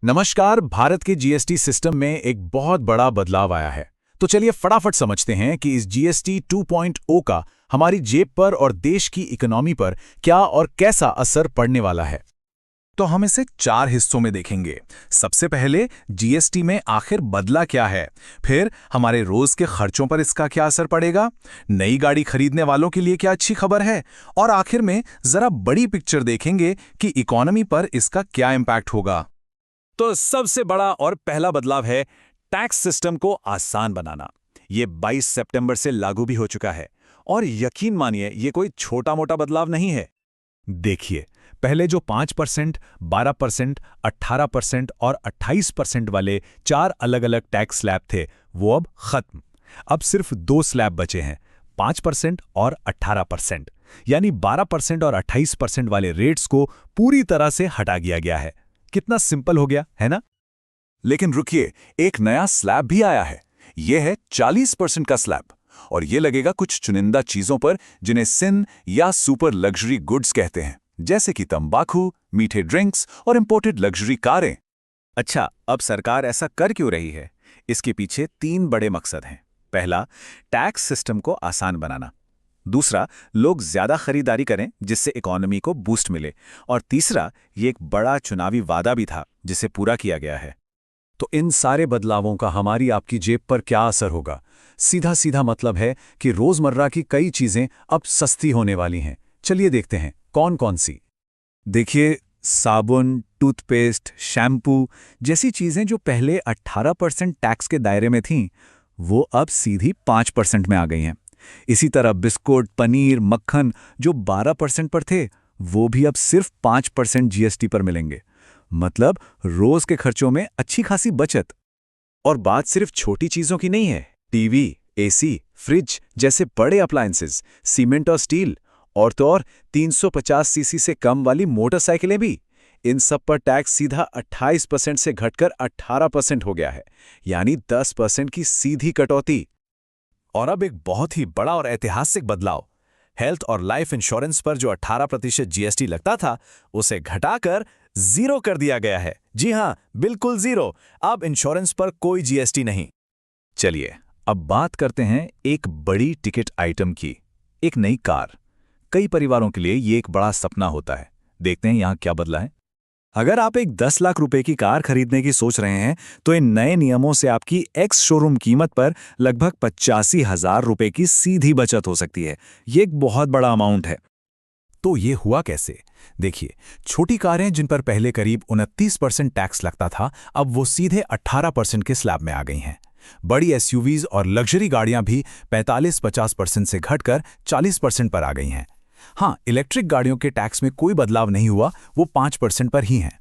नमस्कार। भारत के GST system में एक बहुत बड़ा बदलाव आया है। तो चलिए फटाफट समझते हैं कि इस जीएसटी 2.0 का हमारी जेब पर और देश की इकोनॉमी पर क्या और कैसा असर पड़ने वाला है। तो हम इसे 4 हिस्सों में देखेंगे। सबसे पहले जीएसटी में आखिर बदला क्या है, फिर हमारे रोज के खर्चों पर इसका क्या असर पड़ेगा, नई गाड़ी खरीदने वालों के लिए क्या अच्छी खबर है, और आखिर में जरा बड़ी पिक्चर देखेंगे कि इकोनॉमी पर इसका क्या इम्पैक्ट होगा। तो सबसे बड़ा और पहला बदलाव है टैक्स सिस्टम को आसान बनाना। ये 22 सितंबर से लागू भी हो चुका है और यकीन मानिए ये कोई छोटा मोटा बदलाव नहीं है। देखिए, पहले जो 5%, 12%, 18% और 28% वाले 4 अलग अलग टैक्स स्लैब थे, वो अब खत्म। अब सिर्फ 2 स्लैब बचे हैं, 5% और 18%। यानी 12% और 28% वाले रेट्स को पूरी तरह से हटा दिया गया है। कितना सिंपल हो गया, है ना? लेकिन रुकिए, एक नया स्लैब भी आया है। यह है 40% का स्लैब, और यह लगेगा कुछ चुनिंदा चीजों पर जिन्हें सिन या सुपर लग्जरी गुड्स कहते हैं, जैसे कि तंबाकू, मीठे ड्रिंक्स और इंपोर्टेड लग्जरी कारें। अच्छा, अब सरकार ऐसा कर क्यों रही है? इसके पीछे 3 बड़े मकसद हैं। पहला, टैक्स सिस्टम को आसान बनाना। दूसरा, लोग ज्यादा खरीदारी करें जिससे इकोनॉमी को बूस्ट मिले। और तीसरा, ये एक बड़ा चुनावी वादा भी था जिसे पूरा किया गया है। तो इन सारे बदलावों का हमारी आपकी जेब पर क्या असर होगा? सीधा सीधा मतलब है कि रोजमर्रा की कई चीजें अब सस्ती होने वाली हैं। चलिए देखते हैं कौन कौन सी। देखिए, साबुन, टूथपेस्ट, शैम्पू जैसी चीजें जो पहले 18% टैक्स के दायरे में थीं, वो अब सीधी 5% में आ गई हैं। इसी तरह बिस्कुट, पनीर, मक्खन जो 12% पर थे, वो भी अब सिर्फ 5% जीएसटी पर मिलेंगे। मतलब रोज के खर्चों में अच्छी खासी बचत। और बात सिर्फ छोटी चीजों की नहीं है। टीवी, एसी, फ्रिज जैसे बड़े अप्लायंसेस, सीमेंट और स्टील, और तो और 350 सीसी से कम वाली मोटरसाइकिलें भी, इन सब पर टैक्स सीधा 28% से घटकर 18% हो गया है। यानी 10% की सीधी कटौती। और अब एक बहुत ही बड़ा और ऐतिहासिक बदलाव, हेल्थ और लाइफ इंश्योरेंस पर जो 18% जीएसटी लगता था, उसे घटाकर 0 कर दिया गया है। जी हां, बिल्कुल 0। अब इंश्योरेंस पर कोई जीएसटी नहीं। चलिए, अब बात करते हैं एक बड़ी टिकट आइटम की, एक नई कार। कई परिवारों के लिए ये एक बड़ा सपना होता है। देखते हैं यहां क्या बदला है। अगर आप एक 10 लाख रुपए की कार खरीदने की सोच रहे हैं, तो इन नए नियमों से आपकी एक्स शोरूम कीमत पर लगभग 85,000 रुपए की सीधी बचत हो सकती है। ये एक बहुत बड़ा अमाउंट है। तो ये हुआ कैसे? देखिए, छोटी कारें जिन पर पहले करीब 29% टैक्स लगता था, अब वो सीधे 18% के स्लैब में आ गई हैं। बड़ी एसयूवीज और लग्जरी गाड़ियां भी 45-50% से घटकर 40% पर आ गई हैं। हाँ, इलेक्ट्रिक गाड़ियों के टैक्स में कोई बदलाव नहीं हुआ, वो 5% पर ही हैं।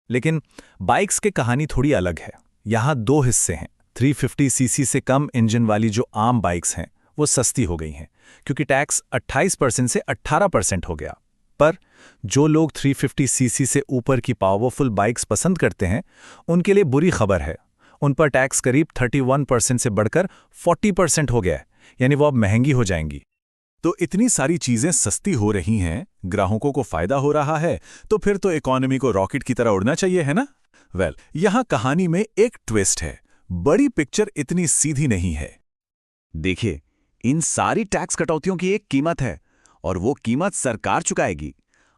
लेकिन बाइक्स की कहानी थोड़ी अलग है। यहाँ 2 हिस्से हैं। 350 सीसी से कम इंजन वाली जो आम बाइक्स हैं, वो सस्ती हो गई हैं, क्योंकि टैक्स 28% से 18% हो गया। पर जो लोग 350 सीसी से ऊपर की पावरफुल बाइक्स पसंद करते हैं, उनके लिए बुरी खबर है। उन पर टैक्स करीब 31% से बढ़कर 40% हो गया है। यानी वो अब महंगी हो जाएंगी। तो इतनी सारी चीजें सस्ती हो रही हैं, ग्राहकों को फायदा हो रहा है, तो फिर तो इकोनॉमी को रॉकेट की तरह उड़ना चाहिए, है ना? यहाँ कहानी में एक ट्विस्ट है। बड़ी पिक्चर इतनी सीधी नहीं है। देखिए, इन सारी टैक्स कटौतियों की एक कीमत है, और वो कीमत सरकार चुकाएगी।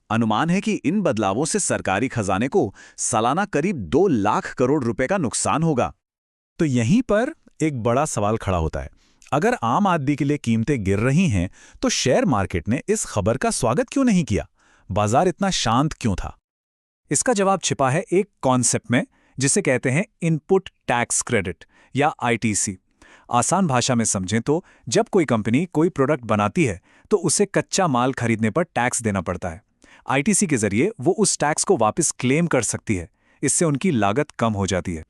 अनुमान है कि इन बदलावों से सरकारी खजाने को सालाना करीब 2 लाख करोड़ रुपए का नुकसान होगा। तो यहीं पर एक बड़ा सवाल खड़ा होता है। अगर आम आदमी के लिए कीमतें गिर रही हैं, तो शेयर मार्केट ने इस खबर का स्वागत क्यों नहीं किया? बाजार इतना शांत क्यों था? इसका जवाब छिपा है एक कॉन्सेप्ट में, जिसे कहते हैं इनपुट टैक्स क्रेडिट या आईटीसी। आसान भाषा में समझें तो जब कोई कंपनी कोई प्रोडक्ट बनाती है, तो उसे कच्चा माल खरीदने पर टैक्स देना पड़ता है। आईटीसी के जरिए वो उस टैक्स को वापस क्लेम कर सकती है। इससे उनकी लागत कम हो जाती है।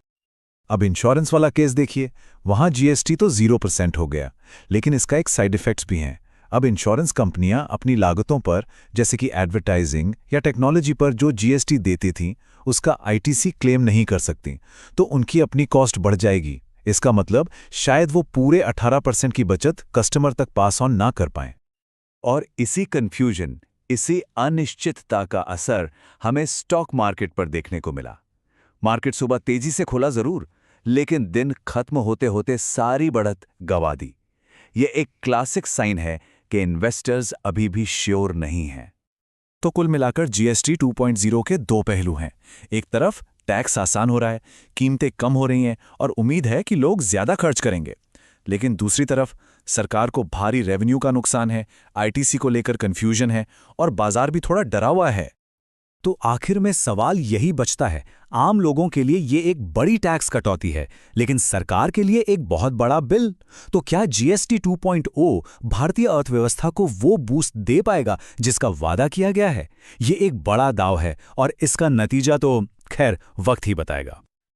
अब इंश्योरेंस वाला केस देखिए, वहां जीएसटी तो 0% हो गया, लेकिन इसका एक साइड इफेक्ट्स भी हैं। अब इंश्योरेंस कंपनियां अपनी लागतों पर, जैसे कि एडवर्टाइजिंग या टेक्नोलॉजी पर जो जीएसटी देती थीं, उसका आईटीसी क्लेम नहीं कर सकती, तो उनकी अपनी कॉस्ट बढ़ जाएगी। इसका मतलब शायद वो पूरे 18% की बचत कस्टमर तक पास ऑन ना कर पाएं। और इसी कंफ्यूजन, इसी अनिश्चितता का असर हमें स्टॉक मार्केट पर देखने को मिला। मार्केट सुबह तेजी से खुला जरूर, लेकिन दिन खत्म होते होते सारी बढ़त गवा दी। ये एक क्लासिक साइन है कि इन्वेस्टर्स अभी भी श्योर नहीं हैं। तो कुल मिलाकर जीएसटी 2.0 के दो पहलू हैं। एक तरफ टैक्स आसान हो रहा है, कीमतें कम हो रही हैं और उम्मीद है कि लोग ज्यादा खर्च करेंगे। लेकिन दूसरी तरफ सरकार को भारी रेवेन्यू का नुकसान है, आईटीसी को लेकर कंफ्यूजन है और बाजार भी थोड़ा डरा हुआ है। तो आखिर में सवाल यही बचता है, आम लोगों के लिए ये एक बड़ी टैक्स कटौती है, लेकिन सरकार के लिए एक बहुत बड़ा बिल। तो क्या जीएसटी 2.0 भारतीय अर्थव्यवस्था को वो बूस्ट दे पाएगा जिसका वादा किया गया है? ये एक बड़ा दांव है और इसका नतीजा तो खैर वक्त ही बताएगा।